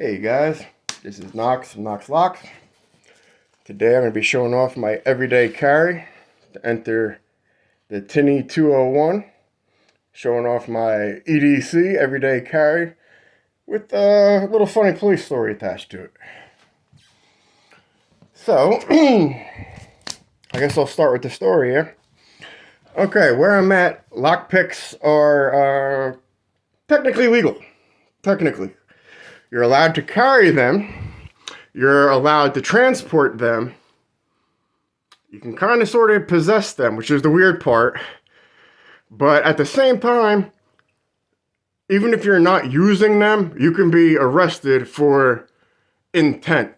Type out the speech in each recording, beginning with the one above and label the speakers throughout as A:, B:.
A: Hey guys, this is Knox from Knox Locks. Today I'm going to be showing off my everyday carry to enter the Tinny 201. Showing off my EDC everyday carry with a little funny police story attached to it. So, I guess I'll start with the story here. Okay, where I'm at, lockpicks are technically legal. Technically. You're allowed to carry them. You're allowed to transport them. You can kind of sort of possess them, which is the weird part. But at the same time, even if you're not using them, you can be arrested for intent.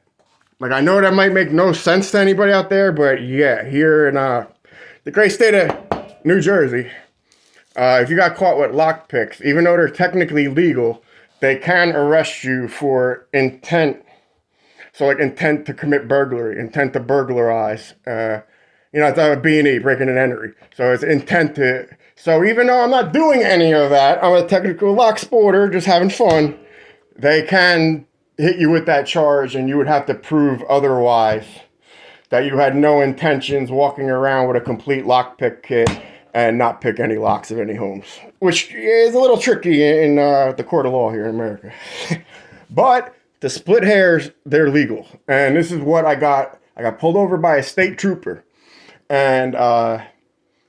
A: Like, I know that might make no sense to anybody out there, but yeah, here in the great state of New Jersey, if you got caught with lockpicks, even though they're technically legal, they can arrest you for intent. So like intent to commit burglary, intent to burglarize. It's a B&E, breaking and entry. So it's intent to... So even though I'm not doing any of that, I'm a technical lock sporter, just having fun, they can hit you with that charge and you would have to prove otherwise. That you had no intentions walking around with a complete lockpick kit and not pick any locks of any homes, which is a little tricky in the court of law here in America. But the split hairs, they're legal. And this is what I got. I got pulled over by a state trooper. And I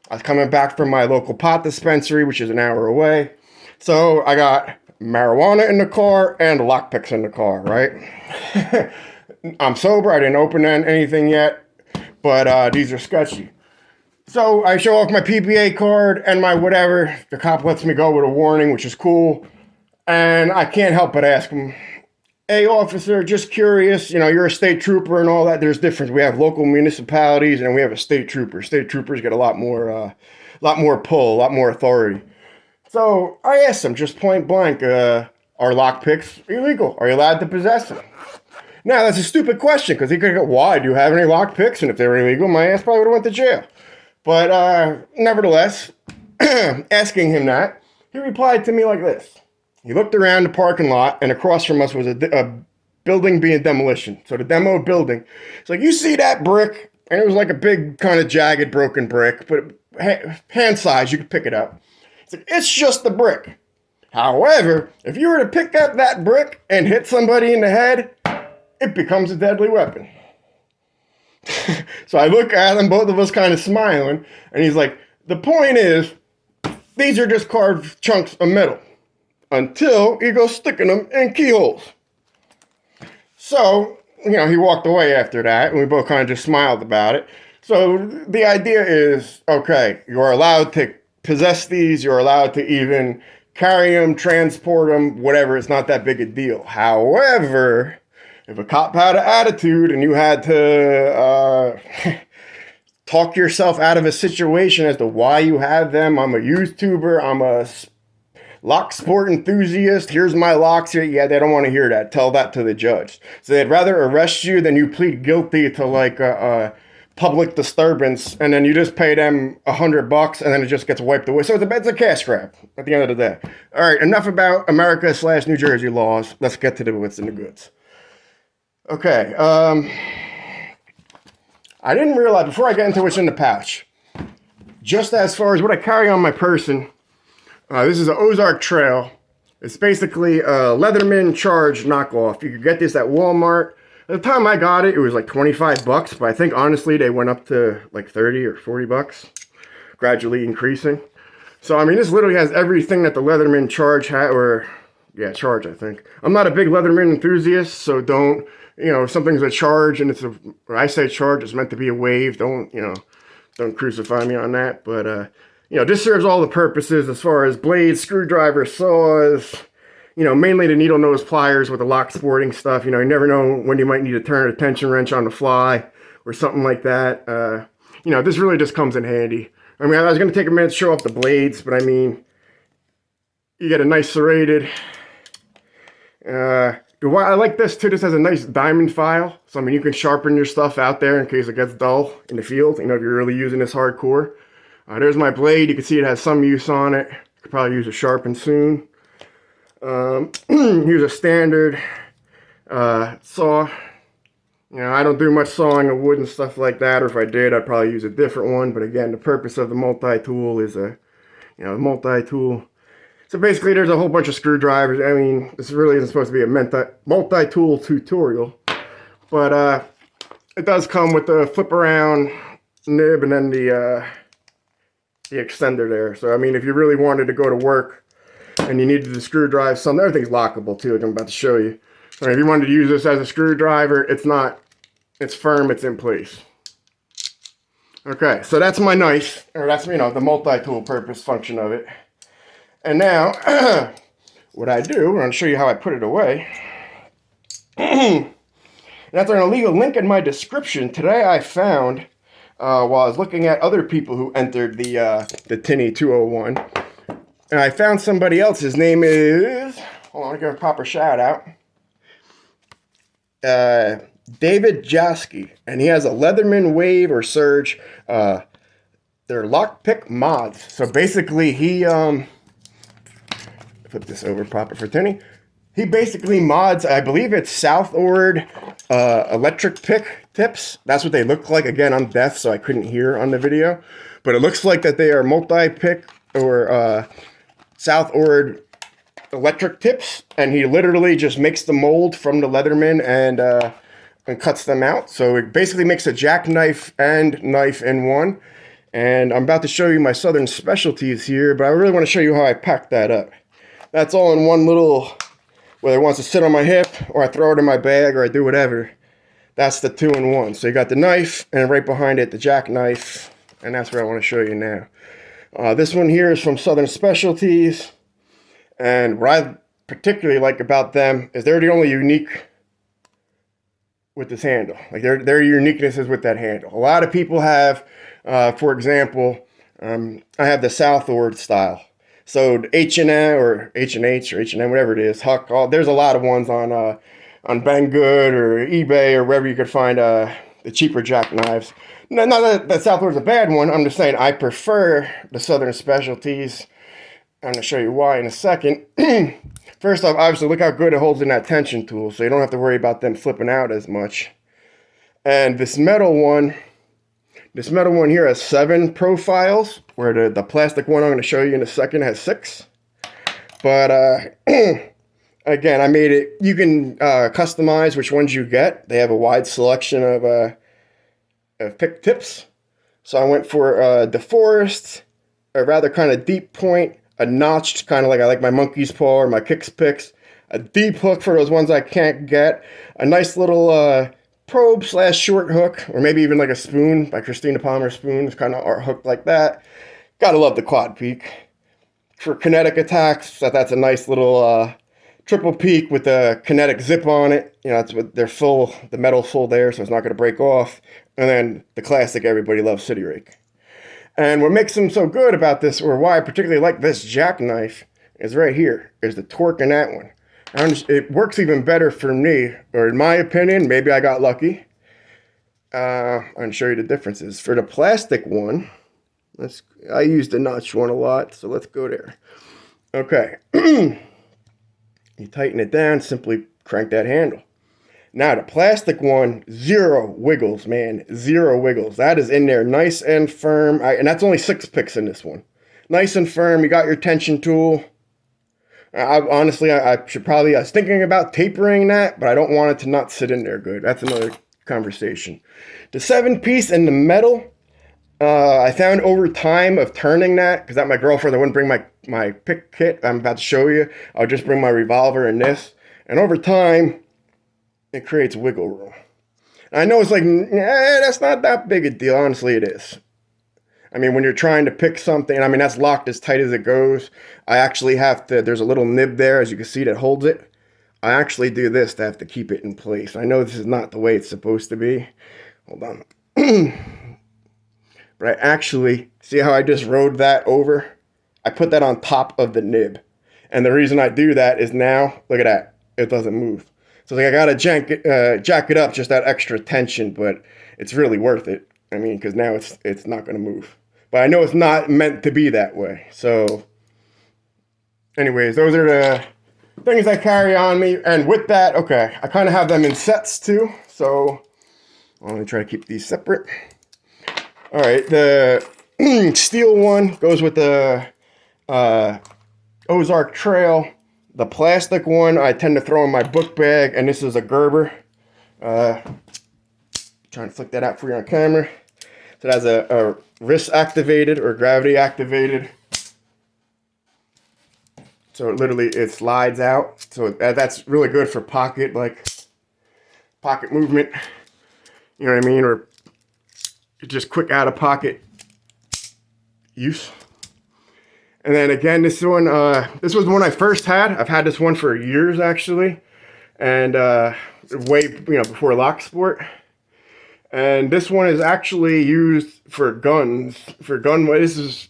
A: was coming back from my local pot dispensary, which is an hour away. So I got marijuana in the car and lockpicks in the car, right? I'm sober. I didn't open anything yet. But these are sketchy. So I show off my PPA card and my whatever. The cop lets me go with a warning, which is cool. And I can't help but ask him, hey, officer, just curious, you're a state trooper and all that. There's difference. We have local municipalities and we have a state trooper. State troopers get a lot more pull, a lot more authority. So I asked him just point blank, are lockpicks illegal? Are you allowed to possess them? Now, that's a stupid question because he could go, why? Do you have any lockpicks? And if they were illegal, my ass probably would have went to jail. But nevertheless, asking him that, he replied to me like this. He looked around the parking lot, and across from us was a building being demolished. So the demo building. It's like, you see that brick? And it was like a big kind of jagged, broken brick, but hand size, you could pick it up. It's like, it's just the brick. However, if you were to pick up that brick and hit somebody in the head, it becomes a deadly weapon. So I look at him, both of us kind of smiling, and he's like, the point is, these are just carved chunks of metal. Until you go sticking them in keyholes. So, he walked away after that, and we both kind of just smiled about it. So the idea is, okay, you're allowed to possess these, you're allowed to even carry them, transport them, whatever, it's not that big a deal. However, if a cop had an attitude and you had to talk yourself out of a situation as to why you have them, I'm a YouTuber, I'm a lock sport enthusiast, here's my locks here. Yeah, they don't want to hear that. Tell that to the judge. So they'd rather arrest you than you plead guilty to like a public disturbance and then you just pay them $100 and then it just gets wiped away. So it's a cash grab at the end of the day. All right, enough about America/New Jersey laws. Let's get to the what's in the goods. Okay, I didn't realize before I get into what's in the pouch, just as far as what I carry on my person, this is an Ozark Trail. It's basically a Leatherman charge knockoff. You could get this at Walmart. At the time I got it, it was like $25, but I think honestly they went up to like 30 or $40, gradually increasing. So I mean, this literally has everything that the Leatherman charge had, charge I think. I'm not a big Leatherman enthusiast, so don't, if something's a charge and when I say charge, it's meant to be a wave. Don't crucify me on that, but this serves all the purposes as far as blades, screwdrivers, saws, mainly the needle nose pliers with the lock sporting stuff. You never know when you might need to turn a tension wrench on the fly or something like that. This really just comes in handy. I mean, I was going to take a minute to show off the blades, but I mean, you get a nice serrated. I like this too. This has a nice diamond file. So, I mean, you can sharpen your stuff out there in case it gets dull in the field. If you're really using this hardcore. There's my blade. You can see it has some use on it. Could probably use a sharpen soon. Here's a standard Saw. You know, I don't do much sawing of wood and stuff like that, or if I did, I'd probably use a different one. But again, the purpose of the multi-tool is multi-tool. So basically, there's a whole bunch of screwdrivers. I mean, this really isn't supposed to be a multi-tool tutorial, but it does come with the flip around nib and then the extender there. So I mean, if you really wanted to go to work and you needed to screw drive something, everything's lockable too, like I'm about to show you. So if you wanted to use this as a screwdriver, it's firm, it's in place. Okay, so that's my knife, or that's, you know, the multi-tool purpose function of it. And now, what I do, I'm going to show you how I put it away. That's going to leave a link in my description. Today I found, while I was looking at other people who entered the Tinny 201, and I found somebody else. His name is, hold on, I'll give a proper shout out. David Jasky, and he has a Leatherman Wave or Surge. They're lockpick mods. So basically, he flip this over proper for Tinny. He basically mods, I believe it's Southward electric pick tips. That's what they look like. Again, I'm deaf, so I couldn't hear on the video, but it looks like that they are multi-pick or Southward electric tips, and he literally just makes the mold from the Leatherman and cuts them out. So it basically makes a jackknife and knife in one. And I'm about to show you my Southern specialties here, but I really want to show you how I pack that up. That's all in one little, whether it wants to sit on my hip or I throw it in my bag or I do whatever. That's the 2-in-1. So you got the knife and right behind it the jackknife, and that's what I want to show you now. This one here is from Southern Specialties. And what I particularly like about them is they're the only unique with this handle. Like their uniqueness is with that handle. A lot of people have, for example, I have the Southward style. So H&M or H&H or H&M, whatever it is, Huck. There's a lot of ones on Banggood or eBay or wherever you could find the cheaper jackknives. Not that Southward's a bad one. I'm just saying I prefer the Southern Specialties. I'm going to show you why in a second. First off, obviously, look how good it holds in that tension tool, so you don't have to worry about them flipping out as much. And this metal one here has 7 profiles, where the plastic one I'm going to show you in a second has 6. But again, I made it. You can customize which ones you get. They have a wide selection of pick tips. So I went for DeForest, a rather kind of deep point. A notched, kind of like I like my monkey's paw or my kicks picks. A deep hook for those ones I can't get. A nice little probe / short hook, or maybe even like a spoon by Christina Palmer spoon. It's kind of hooked like that. Gotta love the quad peak. For kinetic attacks, that's a nice little triple peak with a kinetic zip on it. You know, that's what they're full, the metal's full there, so it's not going to break off. And then the classic everybody loves City Rake. And what makes them so good about this, or why I particularly like this jackknife, is right here, is the torque in that one. It works even better for me, or in my opinion, maybe I got lucky. I'm going to show you the differences. For the plastic one, I use the notch one a lot, so let's go there. Okay. You tighten it down, simply crank that handle. Now, the plastic one, 0 wiggles, man. 0 wiggles. That is in there nice and firm. And that's only 6 picks in this one. Nice and firm. You got your tension tool. Honestly, I should probably, I was thinking about tapering that, but I don't want it to not sit in there good. That's another conversation. The 7-piece in the metal, I found over time of turning that, because my girlfriend, I wouldn't bring my pick kit I'm about to show you. I'll just bring my revolver and this. And over time, it creates wiggle room. I know it's like, that's not that big a deal. Honestly, it is. I mean, when you're trying to pick something, I mean, that's locked as tight as it goes. I actually have to, there's a little nib there, as you can see, that holds it. I actually do this to have to keep it in place. I know this is not the way it's supposed to be. Hold on. But I actually, see how I just rode that over? I put that on top of the nib. And the reason I do that is now, look at that, it doesn't move. So like I gotta jack it up, just that extra tension, but it's really worth it. I mean, because now it's not gonna move. But I know it's not meant to be that way. So, anyways, those are things I carry on me. And with that, okay, I kind of have them in sets too. So let me try to keep these separate. All right, the steel one goes with the Ozark Trail. The plastic one I tend to throw in my book bag, and this is a Gerber. Trying to flick that out for you on camera. So it has a wrist activated or gravity activated. So it slides out. So that's really good for pocket movement. You know what I mean? Or just quick out of pocket use. And then again, this one, this was the one I first had. I've had this one for years actually, and way before Lock Sport. And this one is actually used for guns. This is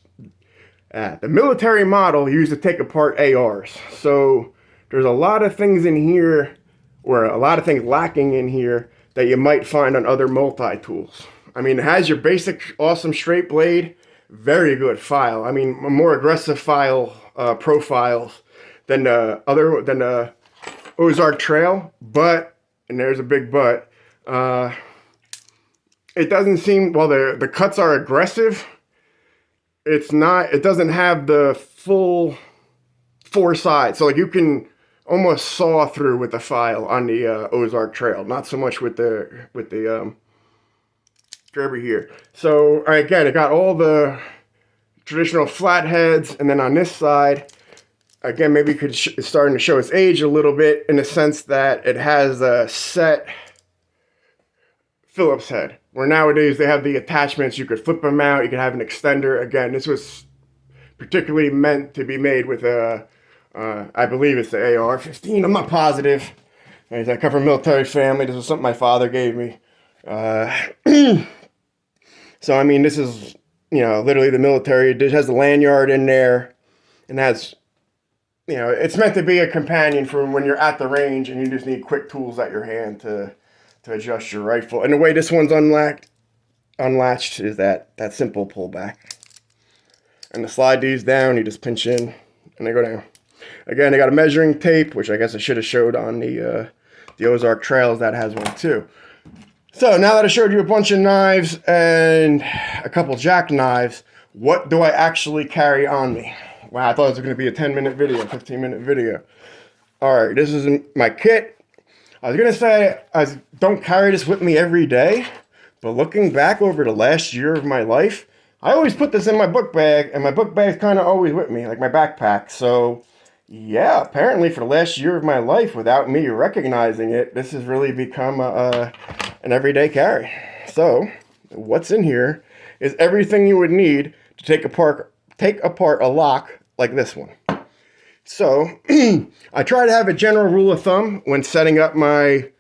A: the military model used to take apart ARs. So there's a lot of things in here, or a lot of things lacking in here that you might find on other multi-tools. I mean, it has your basic awesome straight blade, very good file. I mean, a more aggressive file profiles than the Ozark Trail, but, and there's a big but, it doesn't seem, while the cuts are aggressive, it doesn't have the full four sides. So like you can almost saw through with the file on the Ozark Trail, not so much with the Gerber here. So again, it got all the traditional flatheads, and then on this side, again, maybe it's starting to show its age a little bit in the sense that it has a set Phillips head, where nowadays they have the attachments, you could flip them out, you could have an extender. Again, this was particularly meant to be made with I believe it's the AR-15, I'm not positive. As I come from a military family, this was something my father gave me. So I mean, this is, literally the military. It has the lanyard in there, and that's, it's meant to be a companion for when you're at the range and you just need quick tools at your hand to adjust your rifle. And the way this one's unlatched is that simple pullback. And to slide these down, you just pinch in and they go down. Again, they got a measuring tape, which I guess I should have showed on the Ozark Trails. That has one too. So now that I showed you a bunch of knives and a couple jackknives, what do I actually carry on me? Wow, I thought it was going to be a 10-minute video, 15-minute video. All right, this is my kit. I was going to say I don't carry this with me every day, but looking back over the last year of my life, I always put this in my book bag, and my book bag's kind of always with me, like my backpack. So yeah, apparently for the last year of my life, without me recognizing it, this has really become an everyday carry. So what's in here is everything you would need to take apart a lock like this one. So I try to have a general rule of thumb when setting up my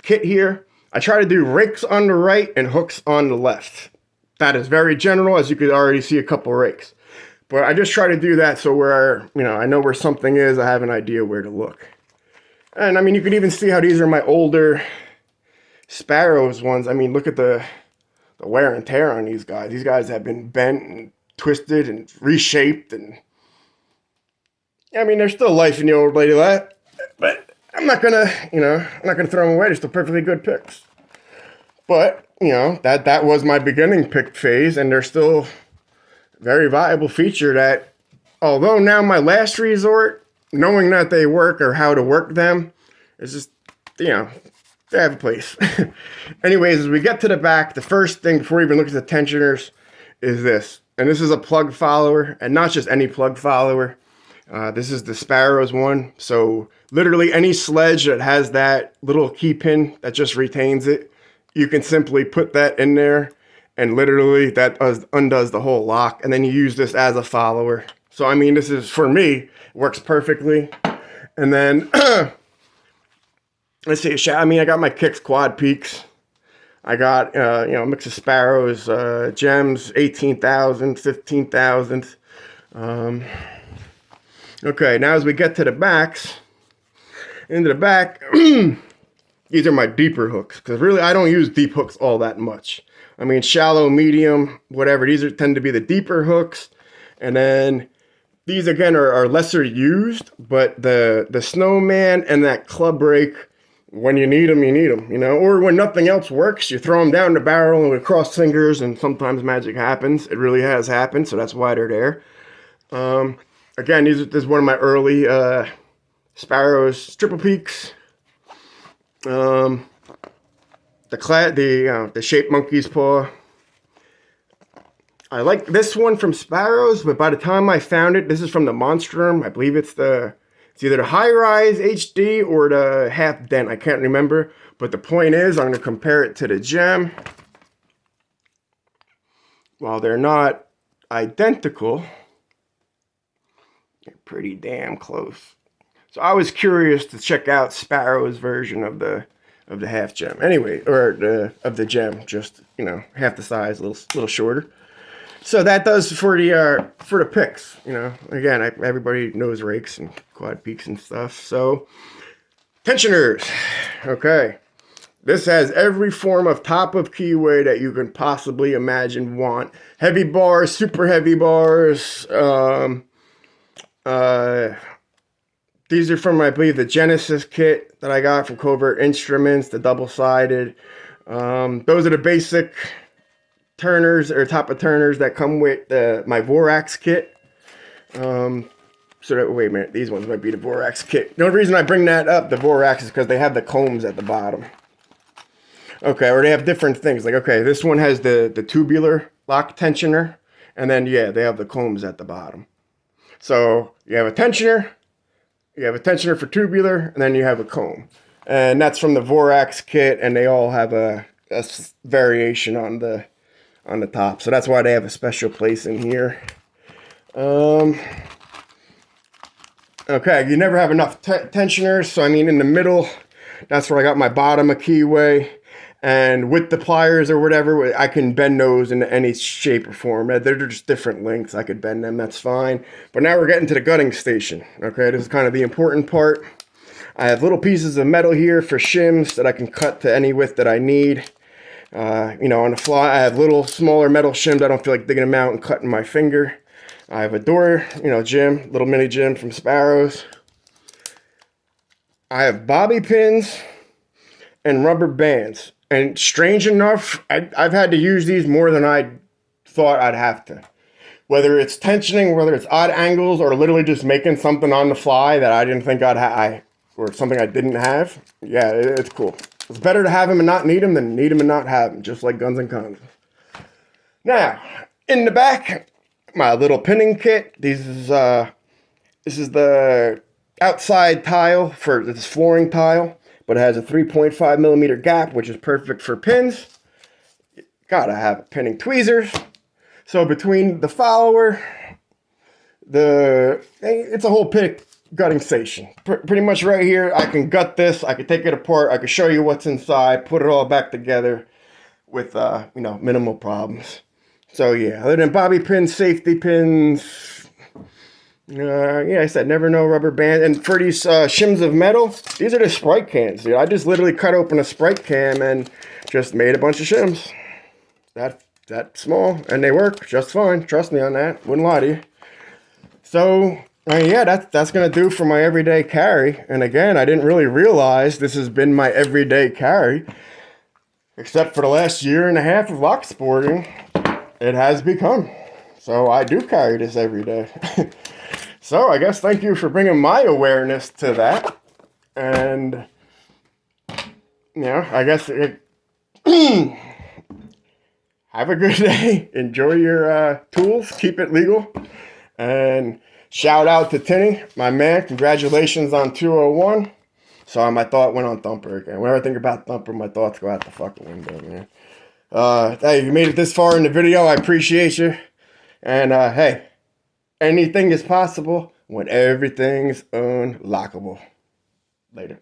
A: kit here. I try to do rakes on the right and hooks on the left. That is very general, as you could already see a couple rakes. But I just try to do that so where, I know where something is, I have an idea where to look. And I mean, you can even see how these are my older Sparrows ones. I mean, look at the wear and tear on these guys. These guys have been bent and twisted and reshaped, and I mean, there's still life in the old lady lap, but I'm not gonna, I'm not gonna throw them away. They're still perfectly good picks. But that was my beginning pick phase, and they're still very viable feature that, although now my last resort, knowing that they work or how to work them, is just, they have a place. Anyways, as we get to the back, the first thing before we even look at the tensioners is this. And this is a plug follower, and not just any plug follower. This is the Sparrows one. So literally any sledge that has that little key pin that just retains it, you can simply put that in there, and literally that undoes the whole lock. And then you use this as a follower. So I mean, this is, for me, works perfectly. And then let's see, I got my Kicks Quad Peaks. I got, a mix of Sparrows, Gems, 18,000, 15,000. Okay, now as we get to the backs, into the back, these are my deeper hooks, because really I don't use deep hooks all that much. I mean, shallow, medium, whatever, tend to be the deeper hooks. And then These again are lesser used, but the snowman and that club rake, when you need them, you know, or when nothing else works, you throw them down the barrel and we cross fingers, and sometimes magic happens. It really has happened, so that's why they're there. Again, this is one of my early Sparrows triple peaks. The shaped monkey's paw. I like this one from Sparrows, but by the time I found it, this is from the Monstrum. I believe it's either the High Rise HD or the Half Dent. I can't remember. But the point is, I'm going to compare it to the Gem. While they're not identical, they're pretty damn close. So I was curious to check out Sparrow's version of the Half Gem. Anyway, or of the Gem, just, you know, half the size, a little shorter. So that does for the picks, you know. Again, everybody knows rakes and quad peaks and stuff. So, tensioners. Okay. This has every form of top of keyway that you can possibly imagine want. Heavy bars, super heavy bars. These are from, I believe, the Genesis kit that I got from Covert Instruments, the double-sided. Those are the basic turners or top of turners that come with my Vorax kit. So that, wait a minute, these ones might be the Vorax kit. The only reason I bring that up, the Vorax, is because they have the combs at the bottom. Okay, or they have different things. Like, okay, this one has the tubular lock tensioner, and then, yeah, they have the combs at the bottom. So you have a tensioner for tubular, and then you have a comb. And that's from the Vorax kit, and they all have a variation on the top. So that's why they have a special place in here. Okay, you never have enough tensioners. So, I mean, in the middle, that's where I got my bottom of keyway. And with the pliers or whatever, I can bend those into any shape or form. They're just different lengths. I could bend them, that's fine. But now we're getting to the gutting station. Okay, this is kind of the important part. I have little pieces of metal here for shims that I can cut to any width that I need. You know, on the fly, I have little smaller metal shims. I don't feel like digging them out and cutting my finger. I have a door, you know, Jim, little mini Jim from Sparrows. I have bobby pins and rubber bands. And strange enough, I've had to use these more than I thought I'd have to. Whether it's tensioning, whether it's odd angles, or literally just making something on the fly that I didn't think I'd have, or something I didn't have. Yeah, it's cool. It's better to have them and not need them than need them and not have them, just like guns and condoms. Now, in the back, my little pinning kit. This is the outside tile for this flooring tile. But it has a 3.5 millimeter gap, which is perfect for pins. Gotta have pinning tweezers. So between the follower, it's a whole pick gutting station. Pretty much right here, I can gut this. I can take it apart. I can show you what's inside. Put it all back together with you know, minimal problems. So yeah, other than bobby pins, safety pins. Yeah, I said never know rubber band. And for these shims of metal, these are the Sprite cans, dude. I just literally cut open a Sprite can and just made a bunch of shims. That small, and they work just fine. Trust me on that. Wouldn't lie to you. So, yeah, that's gonna do for my everyday carry. And again, I didn't really realize this has been my everyday carry, except for the last year and a half of lock sporting. It has become. So I do carry this every day. So I guess thank you for bringing my awareness to that. And, you know, I guess have a good day. Enjoy your tools. Keep it legal. And shout out to Tinny, my man. Congratulations on 201. Sorry, my thought went on Thumper again. Whenever I think about Thumper, my thoughts go out the fucking window, man. Hey, you made it this far in the video. I appreciate you. And, hey, anything is possible when everything's unlockable. Later.